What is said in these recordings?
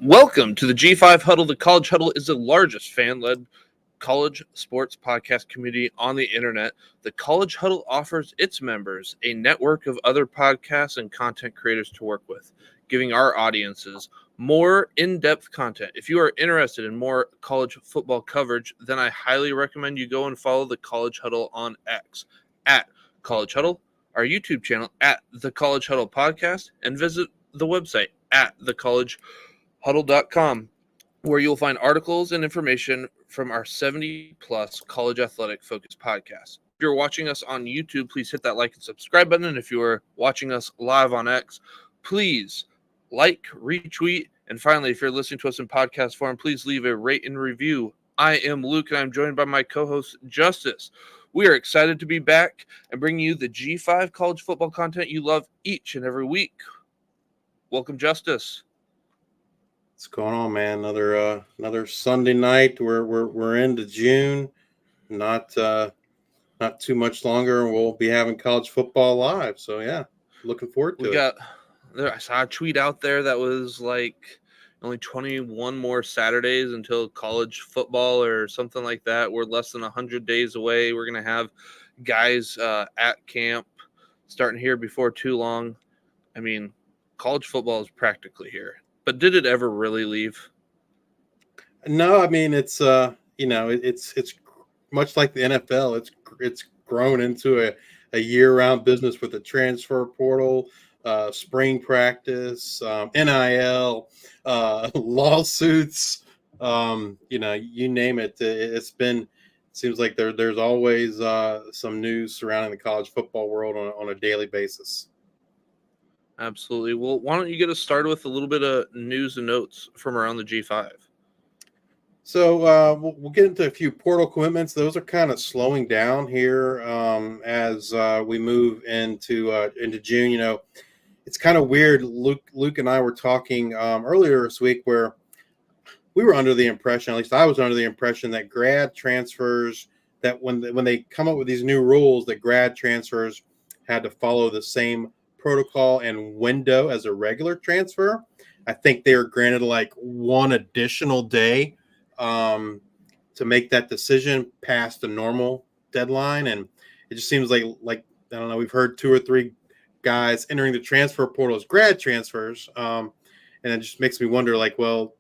Welcome to the G5 Huddle. The College Huddle is the largest fan-led college sports podcast community on the internet. The College Huddle offers its members a network of other podcasts and content creators to work with, giving our audiences more in-depth content. If you are interested in more college football coverage, then I highly recommend you go and follow the College Huddle on X at College Huddle, our YouTube channel at the College Huddle Podcast, and visit the website at thecollegehuddle.com, where you'll find articles and information from our 70-plus college athletic focused podcast. If you're watching us on YouTube, please hit that like and subscribe button. And if you are watching us live on X, please like, retweet, and finally, if you're listening to us in podcast form, please leave a rate and review. I am Luke, and I'm joined by my co-host, Justice. We are excited to be back and bring you the G5 college football content you love each and every week. Welcome, Justice. What's going on, man? Another Sunday night. We're into June. Not too much longer, and we'll be having college football live. So yeah, looking forward to it. I saw a tweet out there that was like only 21 more Saturdays until college football or something like that. We're less than 100 days away. We're gonna have guys at camp starting here before too long. I mean, college football is practically here. But did it ever really leave? No, I mean it's it's much like the NFL. It's grown into a year-round business with the transfer portal, spring practice, NIL, lawsuits. You name it. It seems like there's always some news surrounding the college football world on a daily basis. Absolutely. Well, why don't you get us started with a little bit of news and notes from around the G5? So we'll get into a few portal commitments. Those are kind of slowing down here as we move into June. It's kind of weird. Luke and I were talking earlier this week where we were under the impression, at least I was under the impression, that grad transfers, that when they come up with these new rules, that grad transfers had to follow the same protocol and window as a regular transfer. I think they were granted like one additional day to make that decision past the normal deadline, and it just seems like I don't know, we've heard 2 or 3 guys entering the transfer portal as grad transfers, and it just makes me wonder, like, well,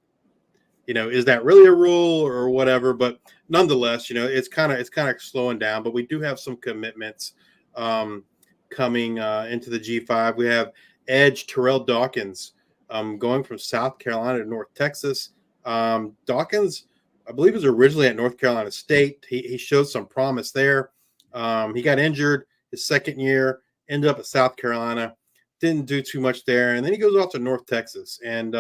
is that really a rule or whatever? But nonetheless, it's kind of slowing down. But we do have some commitments coming into the G5. We have edge Terrell Dawkins going from South Carolina to North Texas. Dawkins, I believe, was originally at North Carolina State. He showed some promise there. He got injured his second year, ended up at South Carolina, didn't do too much there, and then he goes off to North Texas. And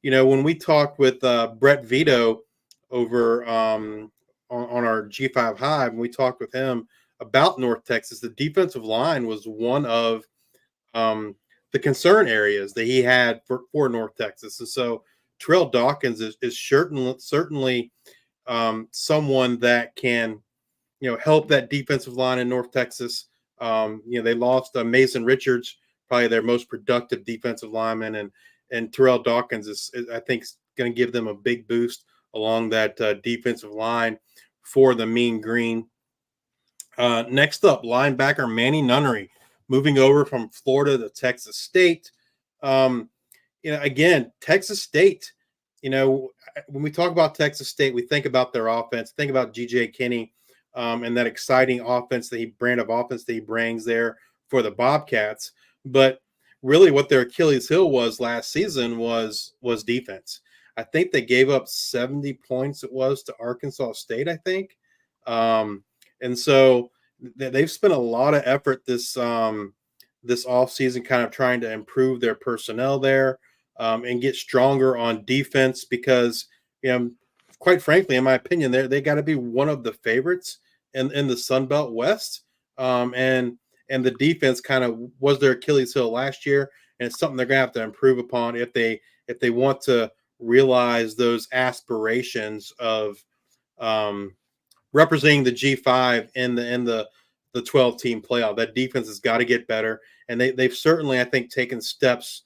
when we talked with Brett Vito over on our G5 Hive, and we talked with him about North Texas, the defensive line was one of the concern areas that he had for North Texas. And so Terrell Dawkins is certainly someone that can, help that defensive line in North Texas. They lost Mason Richards, probably their most productive defensive lineman, and Terrell Dawkins is I think, going to give them a big boost along that defensive line for the Mean Green. Next up, linebacker Manny Nunnery, moving over from Florida to Texas State. Again, Texas State, when we talk about Texas State, we think about their offense, think about G.J. Kinney and that exciting brand of offense that he brings there for the Bobcats. But really what their Achilles heel was last season was defense. I think they gave up 70 points to Arkansas State, I think. And so they've spent a lot of effort this offseason kind of trying to improve their personnel there and get stronger on defense because, quite frankly, in my opinion, they got to be one of the favorites in the Sun Belt West. And the defense kind of was their Achilles heel last year, and it's something they're going to have to improve upon if they want to realize those aspirations of representing the G5 in the 12-team playoff. That defense has got to get better, and they've certainly, I think, taken steps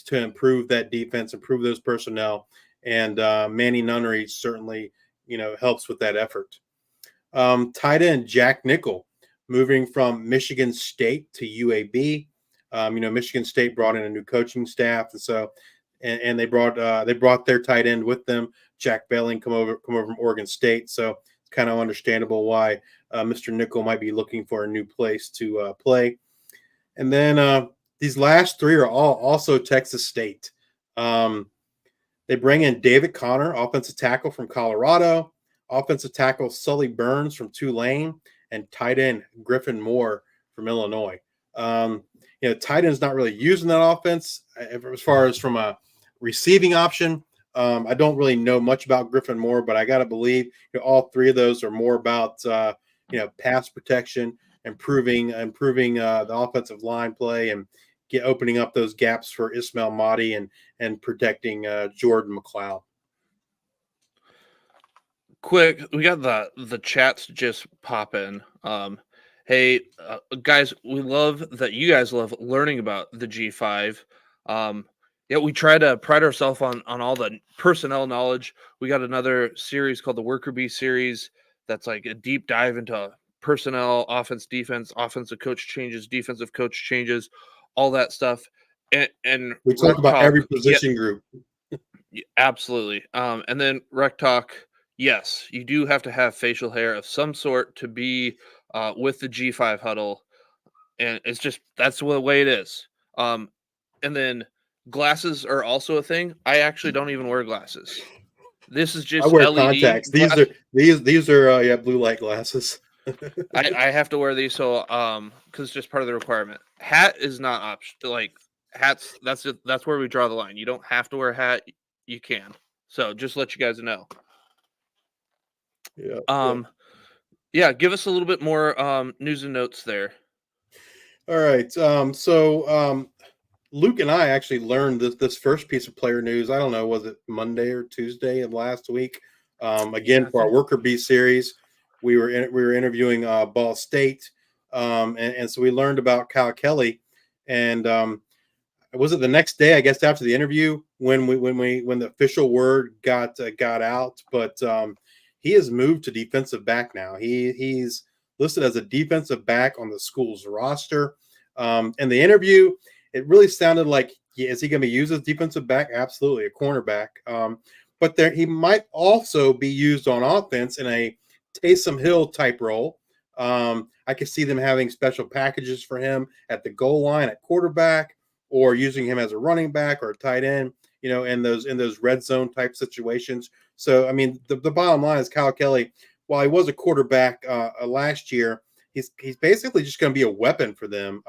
to improve that defense, improve those personnel, and Manny Nunnery certainly helps with that effort. Tight end Jack Nickel moving from Michigan State to UAB. Michigan State brought in a new coaching staff, and so and they brought their tight end with them. Jack Belling come over from Oregon State, so it's kind of understandable why Mr. Nickel might be looking for a new place to play. And then these last three are all also Texas State. They bring in David Connor, offensive tackle from Colorado, offensive tackle Sully Burns from Tulane, and tight end Griffin Moore from Illinois. Tight end's not really using that offense as far as from a receiving option. I don't really know much about Griffin Moore, but I got to believe all three of those are more about pass protection, improving the offensive line play, and opening up those gaps for Ismail Mahdi and protecting Jordan McLeod. Quick, we got the chats just pop in. Hey, guys, we love that you guys love learning about the G5. We try to pride ourselves on all the personnel knowledge. We got another series called the Worker Bee series that's like a deep dive into personnel, offense, defense, offensive coach changes, defensive coach changes, all that stuff. And we talk about every position group. Absolutely. And then Rec Talk, yes, you do have to have facial hair of some sort to be with the G5 huddle. And it's just, that's the way it is. And then glasses are also a thing. I actually don't even wear glasses. This is just I wear LED contacts. These are blue light glasses. I have to wear these so because it's just part of the requirement. Hat is not optional. Like hats, that's where we draw the line. You don't have to wear a hat. You can. So just let you guys know. Yeah. Give us a little bit more news and notes there. All right. So Luke and I actually learned this first piece of player news. I don't know, was it Monday or Tuesday of last week? For our Worker Bee series, we were interviewing Ball State, and so we learned about Kyle Kelly. And was it the next day? I guess after the interview when the official word got out. But he has moved to defensive back now. He's listed as a defensive back on the school's roster. In the interview, it really sounded like, is he going to be used as defensive back? Absolutely, a cornerback. But he might also be used on offense in a Taysom Hill type role. I could see them having special packages for him at the goal line at quarterback, or using him as a running back or a tight end, in those red zone type situations. So, I mean, the bottom line is Kyle Kelly, while he was a quarterback last year, he's basically just going to be a weapon for them,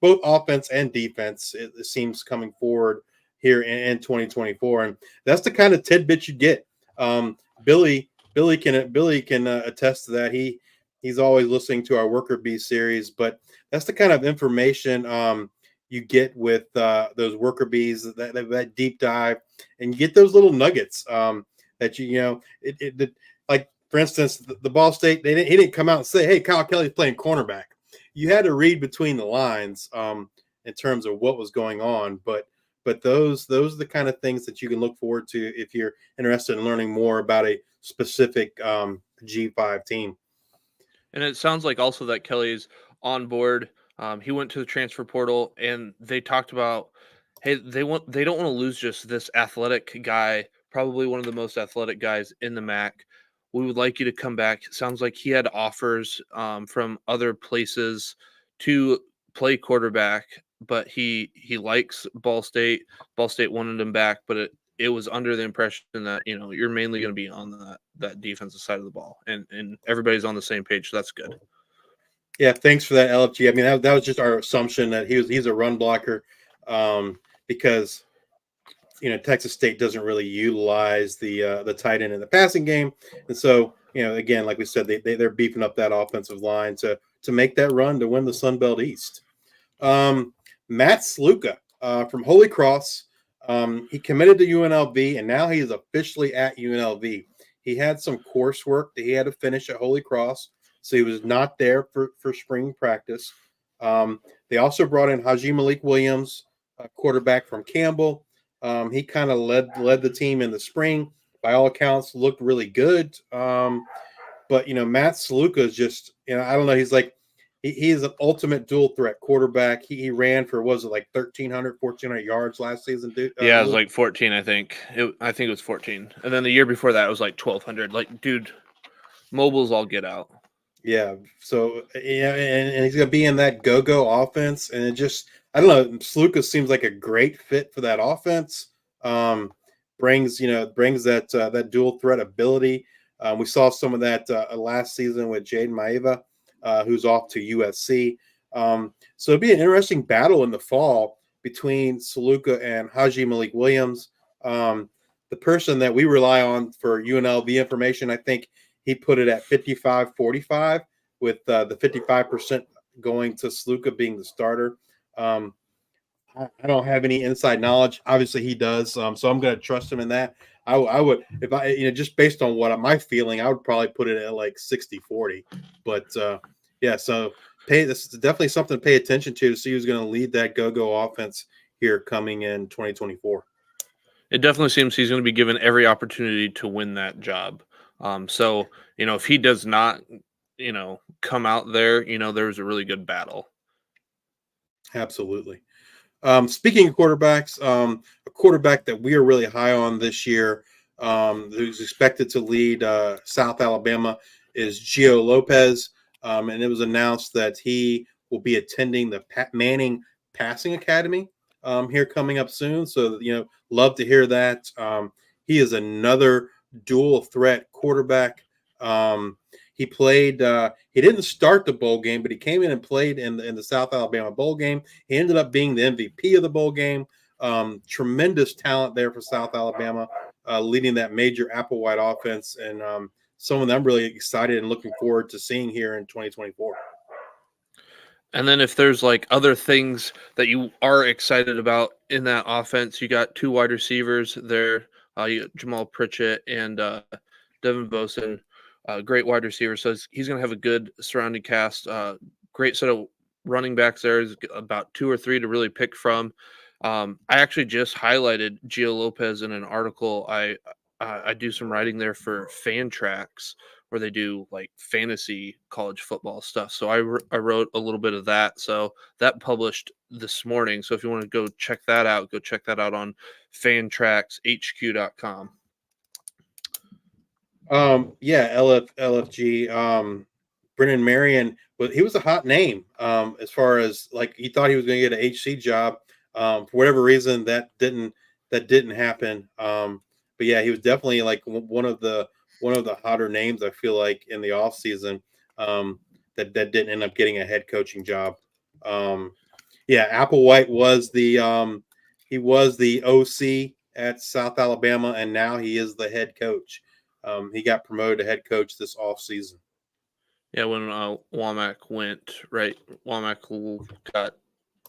both offense and defense. It seems coming forward here in 2024, and that's the kind of tidbit you get. Billy can attest to that. He's always listening to our Worker Bee series, but that's the kind of information you get with those Worker Bees, that deep dive, and you get those little nuggets that like, for instance, the Ball State, he didn't come out and say, "Hey, Kyle Kelly's playing cornerback." You had to read between the lines in terms of what was going on, but those are the kind of things that you can look forward to if you're interested in learning more about a specific G5 team. And it sounds like also that Kelly's on board. He went to the transfer portal, and they talked about, hey, they don't want to lose just this athletic guy, probably one of the most athletic guys in the MAC. We would like you to come back. It sounds like he had offers from other places to play quarterback, but he likes Ball State. Ball State wanted him back, but it was under the impression that you're mainly going to be on that defensive side of the ball, and everybody's on the same page. So that's good. Yeah, thanks for that, LFG. I mean, that was just our assumption that he's a run blocker, because Texas State doesn't really utilize the tight end in the passing game, and so again, like we said, they're beefing up that offensive line to make that run to win the Sun Belt East. Matt Sluka from Holy Cross, he committed to UNLV, and now he's officially at UNLV. He had some coursework that he had to finish at Holy Cross, so he was not there for spring practice. They also brought in Haji Malik Williams quarterback from Campbell. He kind of led the team in the spring. By all accounts, looked really good. But Matt Saluka is just, I don't know. He's like, he is an ultimate dual threat quarterback. He ran for, was it like 1,300, 1,400 yards last season, dude? Yeah, it was like 14, I think. I think it was 14. And then the year before that, it was like 1,200. Like, dude, mobiles all get out. Yeah. So, and he's going to be in that go-go offense. And it just, I don't know, Saluka seems like a great fit for that offense. Brings that dual threat ability. We saw some of that last season with Jaden Maeva, who's off to USC. So it'd be an interesting battle in the fall between Saluka and Haji Malik Williams. The person that we rely on for UNLV information, I think he put it at 55-45, with the 55% going to Saluka being the starter. I don't have any inside knowledge. Obviously, he does. So I'm going to trust him in that. I would, if I, just based on what my feeling, I would probably put it at like 60-40. But yeah, so this is definitely something to pay attention to see who's going to lead that go-go offense here coming in 2024. It definitely seems he's going to be given every opportunity to win that job. So, if he does not, come out there, there's a really good battle. Absolutely. Speaking of quarterbacks, a quarterback that we are really high on this year, who's expected to lead South Alabama, is Gio Lopez. And it was announced that he will be attending the Manning Passing Academy here coming up soon. So, love to hear that. He is another dual threat quarterback. He played. He didn't start the bowl game, but he came in and played in the South Alabama bowl game. He ended up being the MVP of the bowl game. Tremendous talent there for South Alabama, leading that major Applewhite offense, and someone that I'm really excited and looking forward to seeing here in 2024. And then if there's like other things that you are excited about in that offense, you got two wide receivers there. You got Jamal Pritchett and Devin Bosa, great wide receiver. So he's going to have a good surrounding cast. Great set of running backs there. Is about 2 or 3 to really pick from. I actually just highlighted Gio Lopez in an article. I do some writing there for Fan Tracks, where they do like fantasy college football stuff. So I wrote a little bit of that. So that published this morning. So if you want to go check that out, go check that out on fantraxhq.com. Yeah, LFG. Brennan Marion, but he was a hot name. As far as like he thought he was going to get an HC job. For whatever reason, that didn't happen. But yeah, he was definitely like one of the hotter names, I feel like, in the offseason, that didn't end up getting a head coaching job. Yeah, Applewhite was the he was the OC at South Alabama, and now he is the head coach. He got promoted to head coach this offseason. Yeah, when Womack went, right, Womack got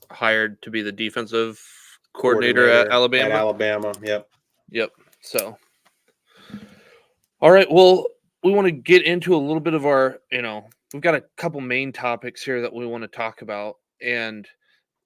hired to be the defensive coordinator at Alabama. At Alabama, yep. Yep. So, all right. Well, we want to get into a little bit of our, we've got a couple main topics here that we want to talk about. And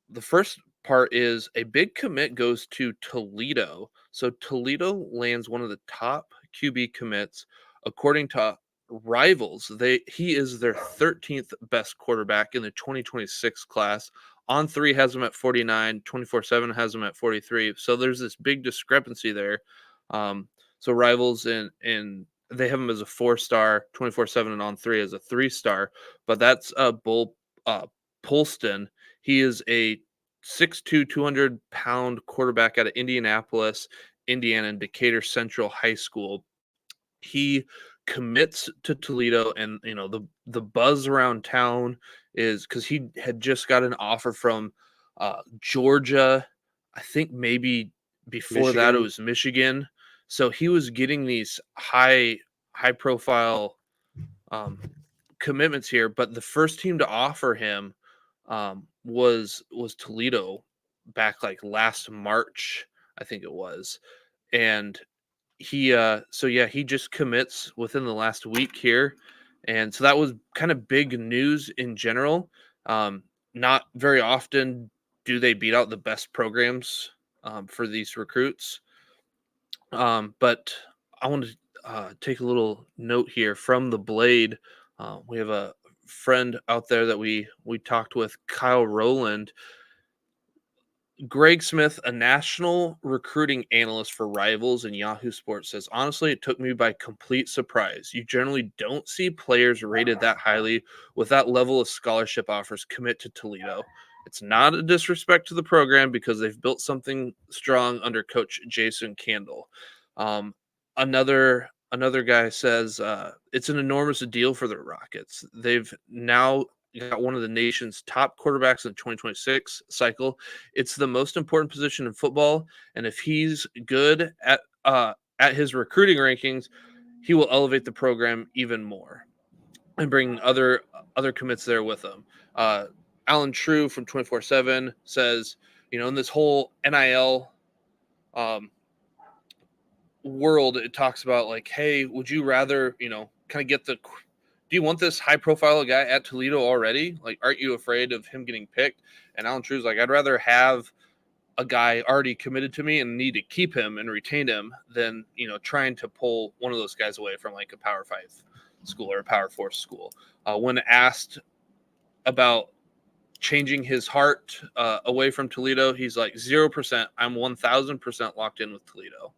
the first part is a big commit goes to Toledo. So Toledo lands one of the top QB commits according to Rivals. He is their 13th best quarterback in the 2026 class. On3 has him at 49, 24/7 has him at 43. So there's this big discrepancy there. So Rivals and they have him as a 4-star, 24/7 and On3 as a 3-star. But that's Bull Polston. He is a 6'2", 200-pound quarterback out of Indianapolis, Indiana, and Decatur Central High School. He commits to Toledo, and the buzz around town is because he had just got an offer from Georgia. I think maybe before that it was Michigan. So he was getting these high profile commitments here, but the first team to offer him was Toledo back like last March, I think it was. And he he just commits within the last week here. And so that was kind of big news in general. Not very often do they beat out the best programs for these recruits? But I want to take a little note here from the Blade. We have a friend out there that we talked with, Kyle Rowland. Greg Smith, a national recruiting analyst for Rivals and Yahoo Sports, says, honestly, it took me by complete surprise. You generally don't see players rated that highly with that level of scholarship offers commit to Toledo. It's not a disrespect to the program because they've built something strong under Coach Jason Candle. Um, another guy says it's an enormous deal for the Rockets. They've now got one of the nation's top quarterbacks in the 2026 cycle. It's the most important position in football, and if he's good at his recruiting rankings, he will elevate the program even more and bring other commits there with him. Alan True from 24/7 says, in this whole NIL world, it talks about like, hey, would you rather, kind of get do you want this high profile guy at Toledo already? Like, aren't you afraid of him getting picked? And Alan True's like, I'd rather have a guy already committed to me and need to keep him and retain him than, trying to pull one of those guys away from like a Power 5 school or a Power 4 school. When asked about changing his heart away from Toledo, he's like, 0%. I'm 1,000% locked in with Toledo.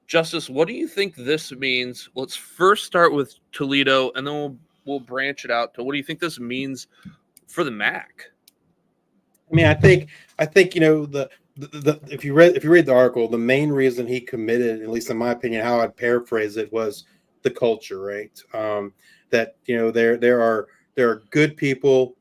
Justice, what do you think this means? Let's first start with Toledo, and then we'll branch it out to what do you think this means for the MAC? I mean, I think the if you read the article, the main reason he committed, at least in my opinion, how I'd paraphrase it, was the culture, right? That there are good people,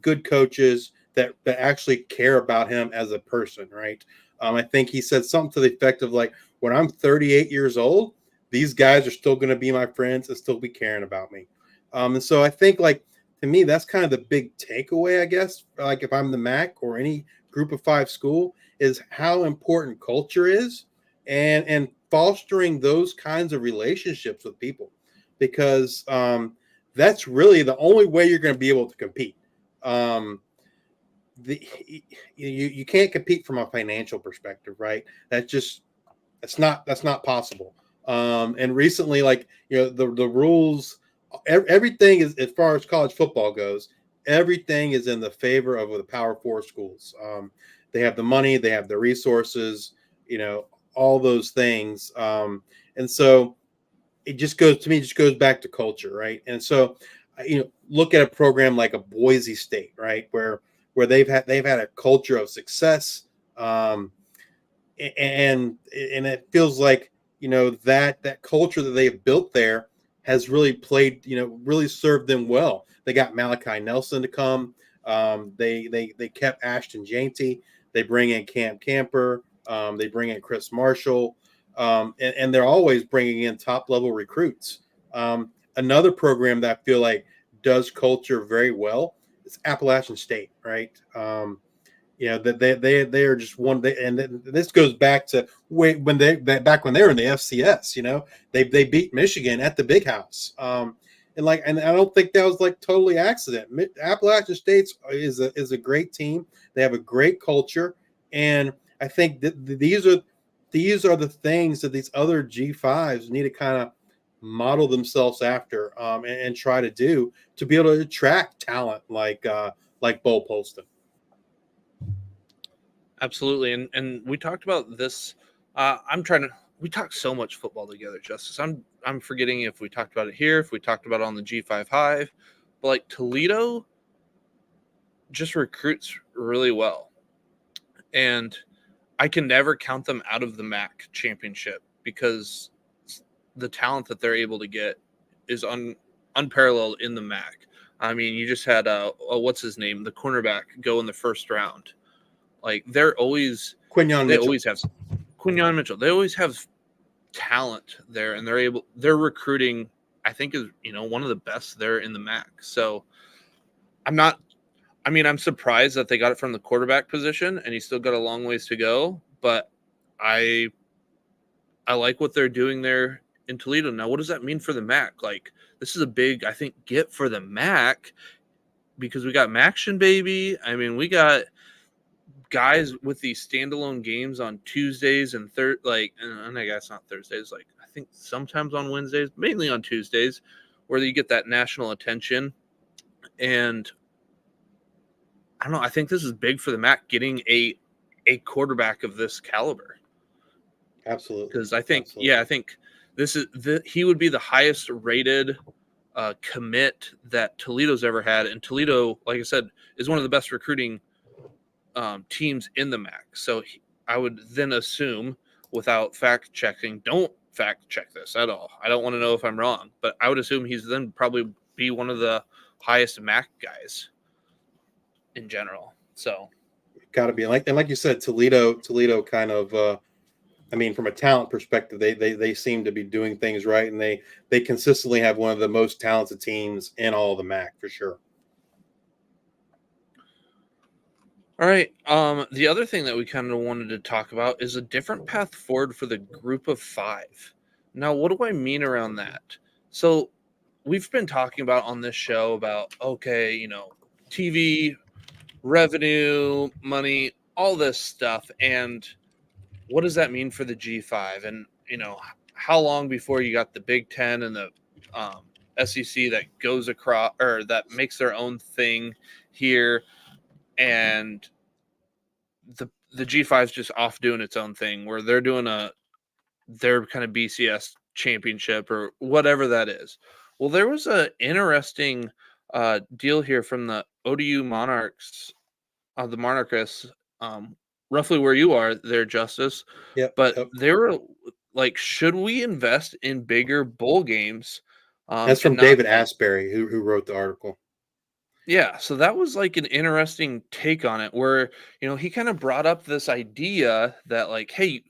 good coaches that actually care about him as a person, right? I think he said something to the effect of like, when I'm 38 years old, these guys are still going to be my friends and still be caring about me. And so I think, like, to me, that's kind of the big takeaway, I guess. Like, if I'm the MAC or any Group of 5 school, is how important culture is, and fostering those kinds of relationships with people, because that's really the only way you're going to be able to compete. You can't compete from a financial perspective, right? That's not possible. And recently, like, the rules, everything is, as far as college football goes, everything is in the favor of the Power 4 schools. They have the money, they have the resources, all those things. And so it just goes back to culture, right? And so, look at a program like a Boise State, right, where they've had a culture of success, and it feels like, that culture that they've built there has really really served them well. They got Malachi Nelson to come. They kept Ashton Jainty. They bring in Cam Camper. They bring in Chris Marshall, and they're always bringing in top level recruits. Another program that I feel like does culture very well is Appalachian State, right? That they are just one. And this goes back to when they were in the FCS. They beat Michigan at the Big House, and I don't think that was like totally accident. Appalachian State is a great team. They have a great culture, and I think that these are the things that these other G5s need to kind of model themselves after, and try to do to be able to attract talent like Bo Polston. Absolutely, and we talked about this. We talked so much football together, Justice. I'm forgetting if we talked about it here, if we talked about it on the G5 Hive, but like Toledo just recruits really well, and I can never count them out of the MAC championship because the talent that they're able to get is unparalleled in the MAC. I mean, you just had what's his name, the cornerback, go in the first round. Like, they're always Quinyon they Mitchell. always have Quinyon Mitchell. They always have talent there, and they're recruiting. I think is one of the best there in the MAC. So I'm surprised that they got it from the quarterback position, and he's still got a long ways to go. But I like what they're doing there in Toledo. Now, what does that mean for the MAC? Like, this is a big, I think, get for the MAC because we got Maction, baby. I mean, we got guys with these standalone games on Tuesdays and and I guess not Thursdays, like I think sometimes on Wednesdays, mainly on Tuesdays, where you get that national attention. And I don't know, I think this is big for the MAC getting a quarterback of this caliber. Absolutely. Because I think he would be the highest rated commit that Toledo's ever had, and Toledo, like I said, is one of the best recruiting teams in the MAC. So I would then assume, without fact checking, don't fact check this at all, I don't want to know if I'm wrong, but I would assume he's then probably be one of the highest MAC guys in general. So got to be like you said, Toledo kind of. I mean, from a talent perspective, they seem to be doing things right, and they consistently have one of the most talented teams in all of the MAC for sure. All right. The other thing that we kind of wanted to talk about is a different path forward for the group of 5. Now, what do I mean around that? So we've been talking about on this show about, okay, TV, revenue, money, all this stuff. And what does that mean for the G5? And, how long before you got the Big Ten and the SEC that goes across or that makes their own thing here, and the G5 is just off doing its own thing where they're doing their kind of BCS championship or whatever that is. Well, there was an interesting deal here from the ODU Monarchs, the Monarchists, roughly where you are there, Justice. Yep. But they were like, should we invest in bigger bowl games? That's from David Asbury, who wrote the article. Yeah, so that was like an interesting take on it where, he kind of brought up this idea that like, hey,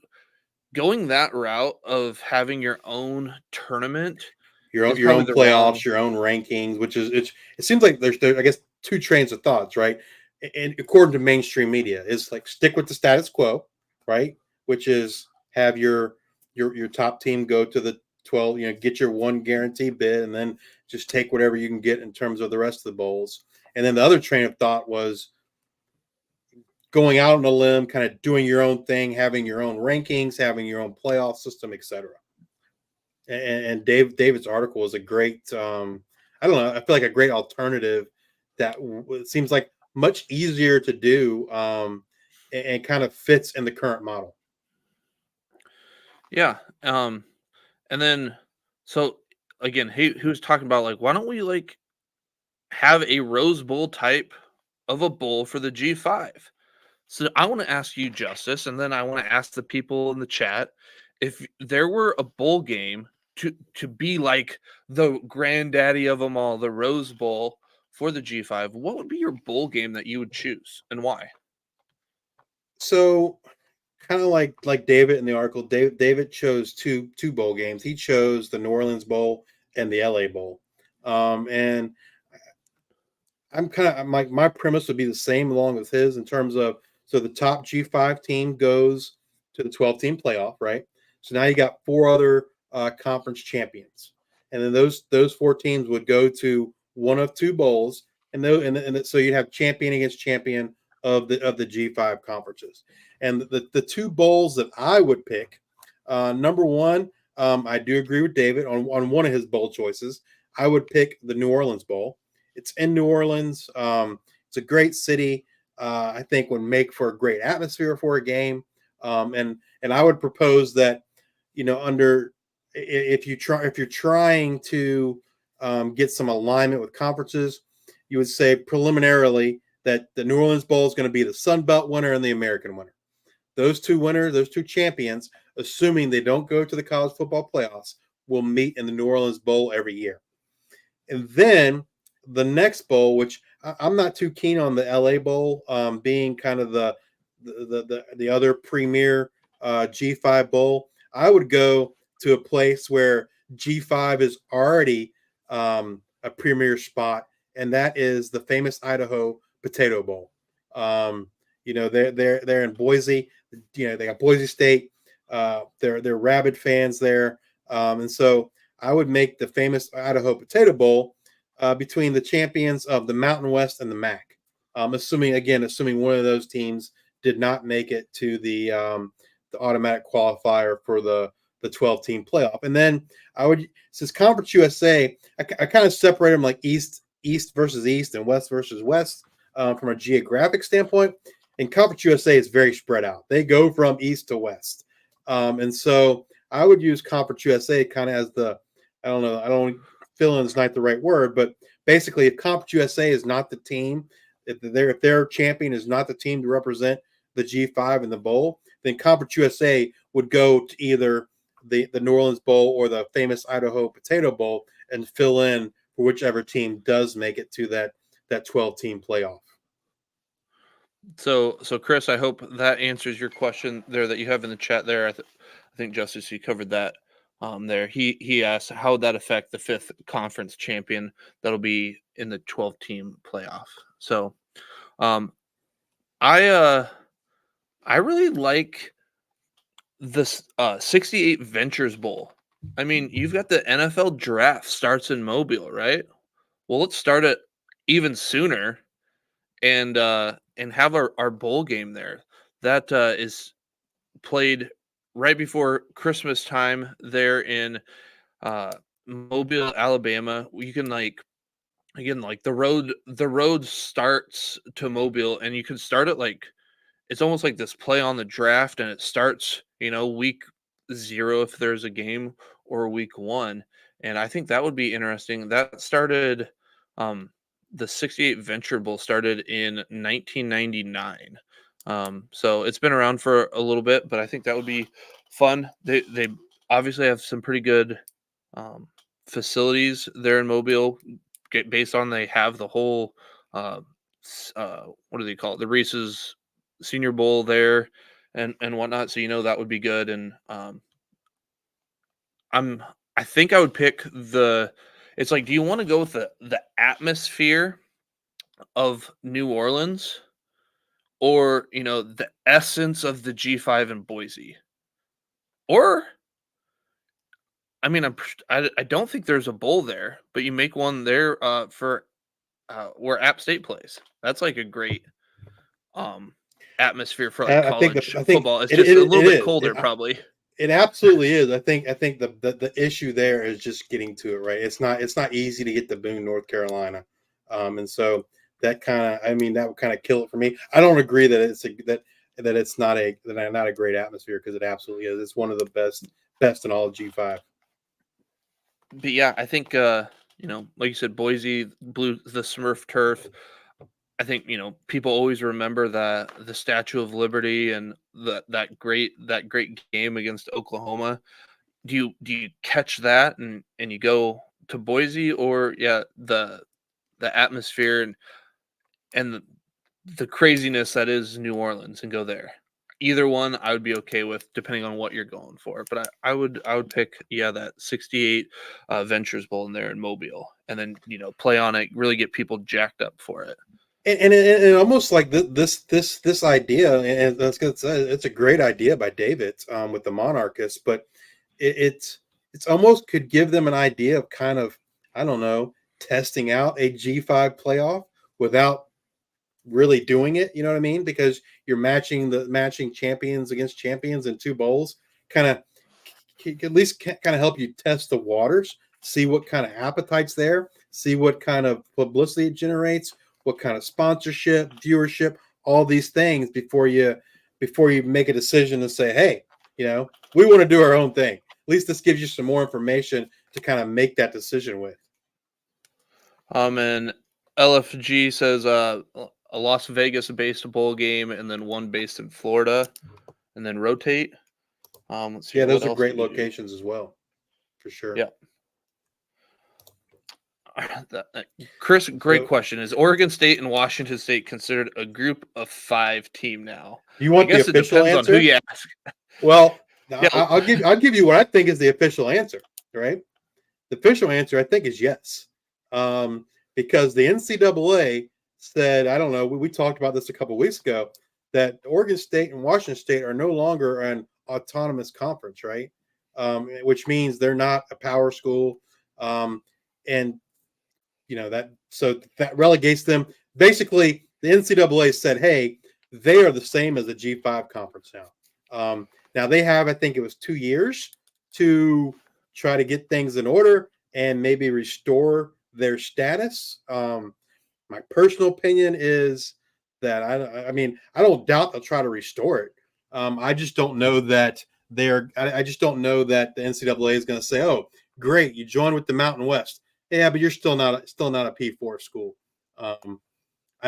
going that route of having your own tournament, your own playoffs, your own rankings, which is it seems like there's I guess 2 trains of thoughts, right? And according to mainstream media, is like stick with the status quo, right? Which is have your top team go to the 12, get your one guaranteed bid, and then just take whatever you can get in terms of the rest of the bowls. And then the other train of thought was going out on a limb, kind of doing your own thing, having your own rankings, having your own playoff system, etc. And David's article is a great, I don't know, I feel like a great alternative that seems like much easier to do and kind of fits in the current model. Yeah. And then, so again, he was talking about like, why don't we like have a Rose Bowl type of a bowl for the G5? So I want to ask you, Justice, and then I want to ask the people in the chat, if there were a bowl game to be like the granddaddy of them all, the Rose Bowl for the G5, what would be your bowl game that you would choose and why? So kind of like David in the article, David chose two bowl games. He chose the New Orleans Bowl and the LA Bowl. And I'm kind of my premise would be the same along with his in terms of, so the top G5 team goes to the 12-team playoff, right? So now you got 4 other conference champions, and then those 4 teams would go to one of 2 bowls, and so you'd have champion against champion of the G5 conferences. And the 2 bowls that I would pick, number one, I do agree with David on one of his bowl choices. I would pick the New Orleans Bowl. It's in New Orleans. It's a great city. I think would make for a great atmosphere for a game. And I would propose that, if you're trying to get some alignment with conferences, you would say preliminarily that the New Orleans Bowl is going to be the Sun Belt winner and the American winner. Those 2 winners, those 2 champions, assuming they don't go to the college football playoffs, will meet in the New Orleans Bowl every year. And then the next bowl, which I'm not too keen on the LA Bowl, being kind of the other premier G5 bowl. I would go to a place where G5 is already a premier spot, and that is the famous Idaho Potato Bowl. They're in Boise. They got Boise State. They're rabid fans there, and so I would make the famous Idaho Potato Bowl between the champions of the Mountain West and the MAC. Assuming one of those teams did not make it to the automatic qualifier for the 12-team playoff. And then since Conference USA, I kind of separate them like East versus East and West versus West from a geographic standpoint. And Conference USA is very spread out. They go from East to West. And so I would use Conference USA kind of as I don't fill in is not the right word, but basically if Conference USA is not the team, if their champion is not the team to represent the G5 in the bowl, then Conference USA would go to either the New Orleans Bowl or the famous Idaho Potato Bowl and fill in for whichever team does make it to that 12-team playoff. So Chris, I hope that answers your question there that you have in the chat there. I think Justice, you covered that there. He asked how would that affect the 5th conference champion that'll be in the 12-team playoff. So I really like this 68 Ventures Bowl. I mean, you've got the NFL draft starts in Mobile, right? Well, let's start it even sooner and have our bowl game there. That is played right before Christmas time there in Mobile, Alabama. You can the road starts to Mobile, and you can start it like it's almost like this play on the draft, and it starts week 0 if there's a game, or week 1, and I think that would be interesting. That started the 68 Venture Bowl started in 1999. So it's been around for a little bit, but I think that would be fun. They obviously have some pretty good facilities there in Mobile, based on they have the whole what do they call it? The Reese's Senior Bowl there and whatnot. So that would be good. And I think I would pick it's like, do you want to go with the atmosphere of New Orleans, or the essence of the G5 in Boise? Or I mean, I don't think there's a bowl there, but you make one there for where App State plays. That's like a great atmosphere for like college football. It's just a little bit colder, probably. It absolutely is. I think the issue there is just getting to it right. It's not easy to get to Boone, North Carolina, and so that would kind of kill it for me. I don't agree that it's not a great atmosphere, because it absolutely is. It's one of the best in all of G5. But yeah, I think like you said, Boise, the Smurf turf. I think people always remember the Statue of Liberty and that great game against Oklahoma. Do you catch that and you go to Boise, or the atmosphere and the craziness that is New Orleans and go there? Either one I would be okay with, depending on what you're going for. But I would pick that 68 Ventures Bowl in there in Mobile, and then play on it, really get people jacked up for it. And almost like this idea, and that's gonna say it's a great idea by David with the Monarchists, but it's almost could give them an idea of kind of, I don't know, testing out a G5 playoff without really doing it. You know what I mean? Because you're matching champions against champions in 2 bowls, kind of at least kind of help you test the waters, see what kind of appetite's there, see what kind of publicity it generates, what kind of sponsorship, viewership, all these things before you make a decision to say, hey, we want to do our own thing. At least this gives you some more information to kind of make that decision with. And LFG says a Las Vegas based bowl game, and then one based in Florida, and then rotate. Let's see. Yeah, those are great locations as well, for sure. Yeah. Chris, great question. Is Oregon State and Washington State considered a group of 5 team now? You want the official answer? On who you ask. Well, yeah. I'll give you what I think is the official answer. Right? The official answer, I think, is yes, because the NCAA said, I don't know, we talked about this a couple of weeks ago, that Oregon State and Washington State are no longer an autonomous conference, right? Which means they're not a power school, and that relegates them. Basically, the NCAA said, hey, they are the same as the G5 conference now. Now they have, I think it was 2 years to try to get things in order and maybe restore their status. My personal opinion is that I mean, I don't doubt they'll try to restore it. I just don't know that I just don't know that the NCAA is going to say, "Oh, great, you joined with the Mountain West." Yeah, but you're still not a P4 school. I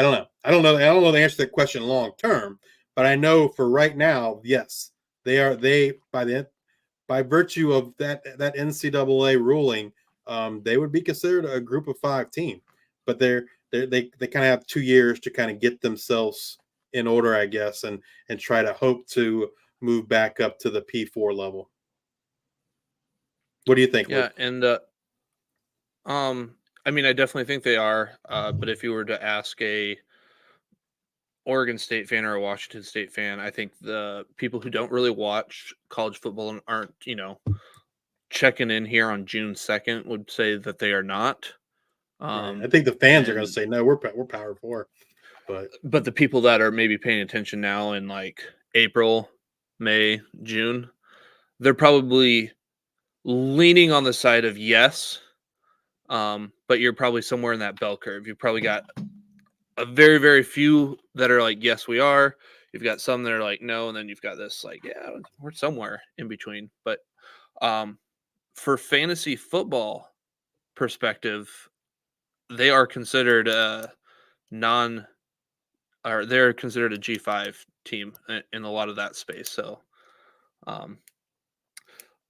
don't know. I don't know the answer to that question long term, but I know for right now, yes, they are. By virtue of that NCAA ruling, they would be considered a Group of 5 team, but they kind of have 2 years to kind of get themselves in order, I guess, and try to hope to move back up to the P4 level. What do you think, Yeah, Luke? and I mean, I definitely think they are. But if you were to ask a Oregon State fan or a Washington State fan, I think the people who don't really watch college football and aren't, checking in here on June 2nd would say that they are not. Right. I think the fans are going to And say no. We're Power 4, but but the people that are maybe paying attention now in like April, May, June, they're probably leaning on the side of yes. But you're probably somewhere in that bell curve. You've probably got a very, very few that are like, yes, we are. You've got some that are like, no, and then you've got this like, yeah, we're somewhere in between. But um, for fantasy football perspective, they are considered a non, or they're considered a G5 team in a lot of that space. So um,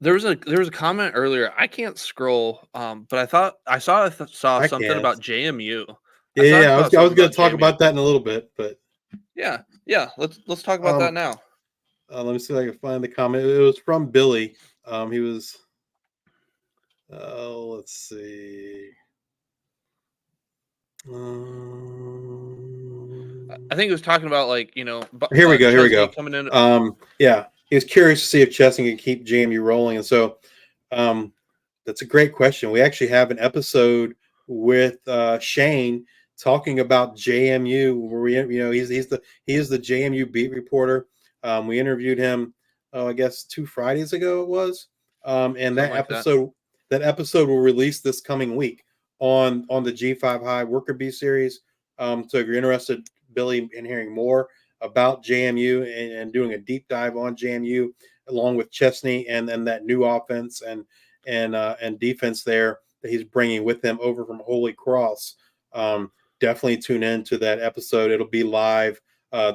there was a comment earlier. I can't scroll, but I thought saw I something can't. about JMU. I Yeah, thought I yeah. saw I was something going about to talk JMU. about that in a little bit, but Yeah, yeah. Let's talk about that um, now. let me see if I can find the comment. It was from Billy. He was. Let's see. I think it was talking about like Here we go. Here we Chesney go. coming in. Yeah, he was curious to see if Chesney can keep JMU rolling, and so um, that's a great question. We actually have an episode with Shane talking about JMU, where he is the JMU beat reporter. We interviewed him, I guess 2 Fridays ago it was, and Something like that. that episode will release this coming week on the G5 High Worker Bee series. So if you're interested, Billy, in hearing more about JMU and doing a deep dive on JMU along with Chesney and that new offense and defense there that he's bringing with him over from Holy Cross. Definitely tune in to that episode. It'll be live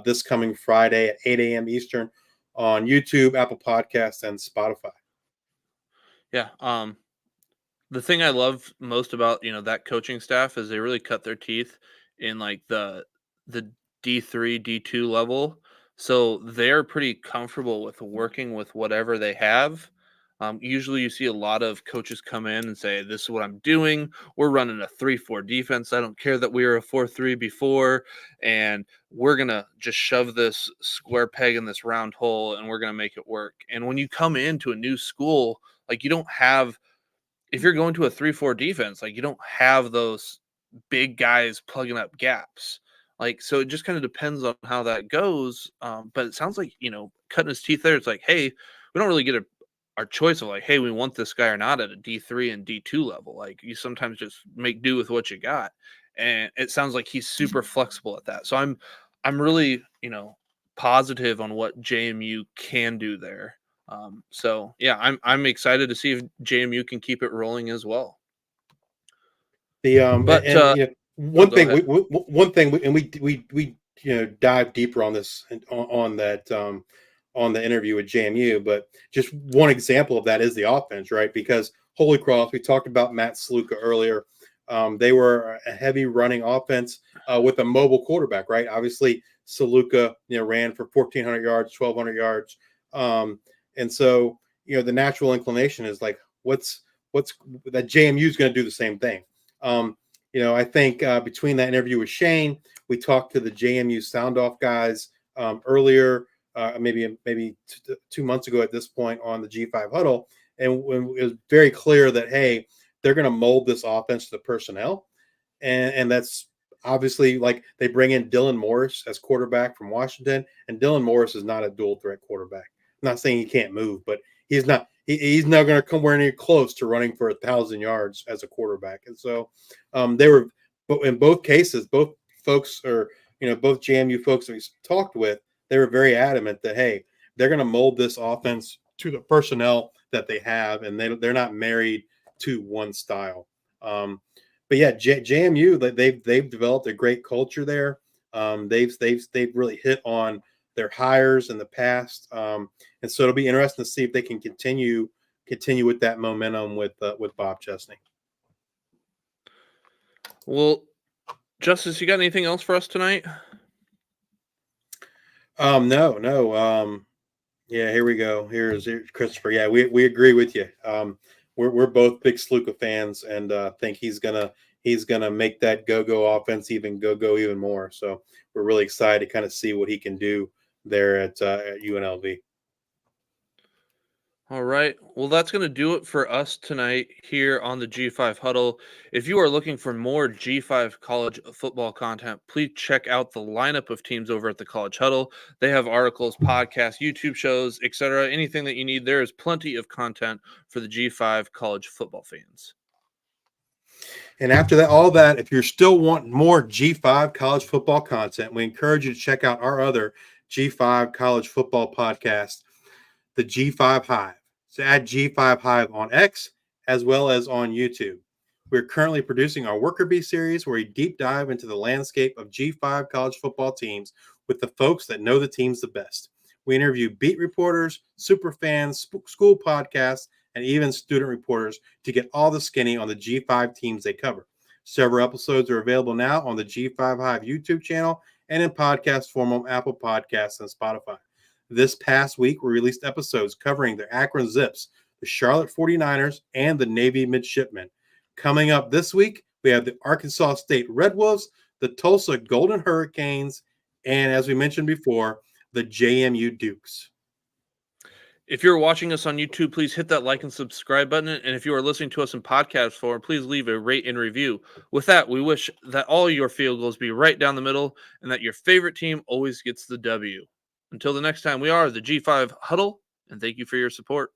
this coming Friday at 8 a.m. Eastern on YouTube, Apple Podcasts, and Spotify. Yeah. The thing I love most about that coaching staff is they really cut their teeth in like the D3 D2 level, so they're pretty comfortable with working with whatever they have. Usually, you see a lot of coaches come in and say, "This is what I'm doing. We're running a 3-4 defense. I don't care that we were a 4-3 before, and we're gonna just shove this square peg in this round hole, and we're gonna make it work." And when you come into a new school, like you don't have if you're going to a 3-4 defense, like you don't have those big guys plugging up gaps. Like, so it just kind of depends on how that goes. But it sounds like, cutting his teeth there. It's like, hey, we don't really get our choice of like, hey, we want this guy or not at a D3 and D2 level. Like, you sometimes just make do with what you got. And it sounds like he's super flexible at that. So I'm really, positive on what JMU can do there. So yeah, I'm excited to see if JMU can keep it rolling as well. The But one go thing ahead. we dive deeper on this on that on the interview with JMU, but just one example of that is the offense, right? Because Holy Cross, we talked about Matt Sluka earlier. They were a heavy running offense with a mobile quarterback, right? Obviously, Saluka, ran for 1,400 yards, 1,200 yards, and so the natural inclination is like, what's that JMU is going to do the same thing. I think between that interview with Shane, we talked to the JMU sound off guys earlier, maybe 2 months ago at this point on the G5 Huddle, and it was very clear that hey, they're going to mold this offense to the personnel, and that's Obviously, like they bring in Dylan Morris as quarterback from Washington, and Dylan Morris is not a dual threat quarterback. I'm not saying he can't move, but he's not. He's not going to come near close to running for 1,000 yards as a quarterback. And so they were, but in both cases, both folks or both JMU folks that we talked with, they were very adamant that hey, they're going to mold this offense to the personnel that they have, and they're not married to one style. But yeah, JMU, they've developed a great culture there. They've really hit on their hires in the past, and so it'll be interesting to see if they can continue with that momentum with Bob Chesney. Well, Justice, you got anything else for us tonight? No. Yeah, here we go. Here's Christopher. Yeah, we agree with you. We're both big Sluka fans, and think he's gonna make that go offense go even more. So we're really excited to kind of see what he can do there at UNLV. All right. Well, that's going to do it for us tonight here on the G5 Huddle. If you are looking for more G5 college football content, please check out the lineup of teams over at the College Huddle. They have articles, podcasts, YouTube shows, etc. Anything that you need, there is plenty of content for the G5 college football fans. And after that, all that, if you're still wanting more G5 college football content, we encourage you to check out our other G5 college football podcast, the G5 Hive. So add G5 Hive on X as well as on YouTube. We're currently producing our Worker Bee series where we deep dive into the landscape of G5 college football teams with the folks that know the teams the best. We interview beat reporters, super fans, school podcasts, and even student reporters to get all the skinny on the G5 teams they cover. Several episodes are available now on the G5 Hive YouTube channel and in podcast form on Apple Podcasts and Spotify. This past week, we released episodes covering the Akron Zips, the Charlotte 49ers, and the Navy Midshipmen. Coming up this week, we have the Arkansas State Red Wolves, the Tulsa Golden Hurricanes, and as we mentioned before, the JMU Dukes. If you're watching us on YouTube, please hit that like and subscribe button. And if you are listening to us in podcast form, please leave a rate and review. With that, we wish that all your field goals be right down the middle and that your favorite team always gets the W. Until the next time, we are the G5 Huddle, and thank you for your support.